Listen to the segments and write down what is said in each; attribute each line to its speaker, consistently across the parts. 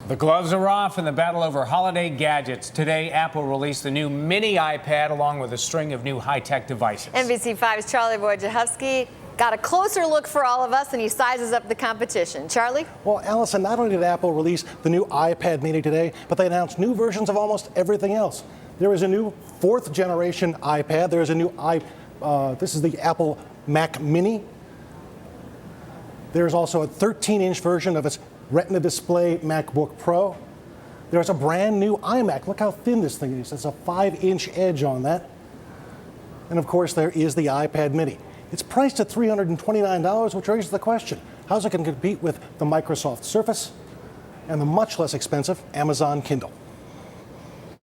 Speaker 1: The gloves are off in the battle over holiday gadgets. Today, Apple released the new mini iPad along with a string of new high-tech devices.
Speaker 2: NBC5's Charlie Wojciechowski got a closer look for all of us, and he sizes up the competition. Charlie?
Speaker 3: Well, Allison, not only did Apple release the new iPad mini today, but they announced new versions of almost everything else. There is a new 4th generation iPad. There is a new this is the Apple Mac Mini. There's also a 13-inch version of its Retina display MacBook Pro. There's a brand new iMac. Look how thin this thing is. It's a 5-inch edge on that. And of course, there is the iPad mini. It's priced at $329, which raises the question, how's it going to compete with the Microsoft Surface and the much less expensive Amazon Kindle?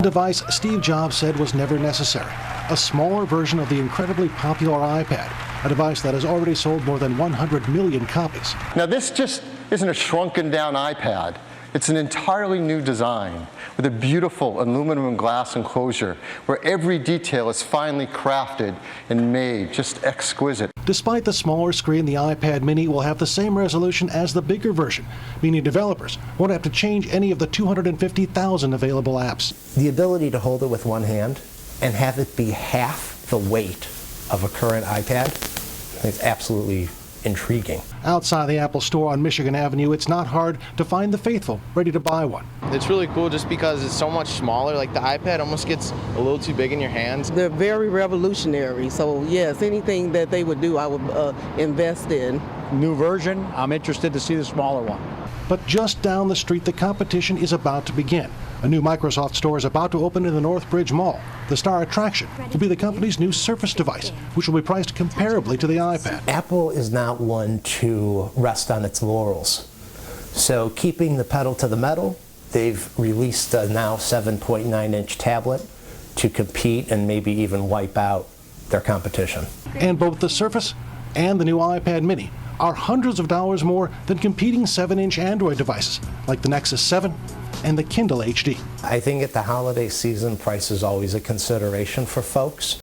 Speaker 3: The device Steve Jobs said was never necessary, a smaller version of the incredibly popular iPad, a device that has already sold more than 100 million copies.
Speaker 4: Now this just isn't a shrunken down iPad. It's an entirely new design with a beautiful aluminum glass enclosure where every detail is finely crafted and made just exquisite.
Speaker 3: Despite the smaller screen, the iPad mini will have the same resolution as the bigger version, meaning developers won't have to change any of the 250,000 available apps.
Speaker 5: The ability to hold it with one hand and have it be half the weight of a current iPad is absolutely intriguing.
Speaker 3: Outside the Apple Store on Michigan Avenue, it's not hard to find the faithful ready to buy one.
Speaker 6: It's really cool just because it's so much smaller. Like the iPad almost gets a little too big in your hands.
Speaker 7: They're very revolutionary. So yes, anything that they would do, I would invest in.
Speaker 8: New version, I'm interested to see the smaller one.
Speaker 3: But just down the street, the competition is about to begin. A new Microsoft store is about to open in the Northbridge Mall. The star attraction will be the company's new Surface device, which will be priced comparably to the iPad.
Speaker 5: Apple is not one to rest on its laurels. So keeping the pedal to the metal, they've released a now 7.9-inch tablet to compete and maybe even wipe out their competition.
Speaker 3: And both the Surface and the new iPad mini are hundreds of dollars more than competing 7-inch Android devices like the Nexus 7 and the Kindle HD.
Speaker 5: I think at the holiday season, price is always a consideration for folks.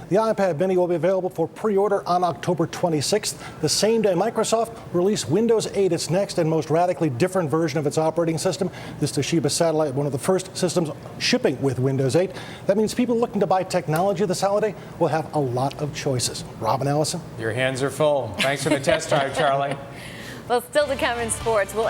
Speaker 3: The iPad mini will be available for pre-order on October 26th, the same day Microsoft will release Windows 8, its next and most radically different version of its operating system. This Toshiba Satellite, one of the first systems shipping with Windows 8. That means people looking to buy technology this holiday will have a lot of choices. Robin, Allison?
Speaker 1: Your hands are full. Thanks for the test drive, Charlie.
Speaker 2: Well, still to come in sports. We'll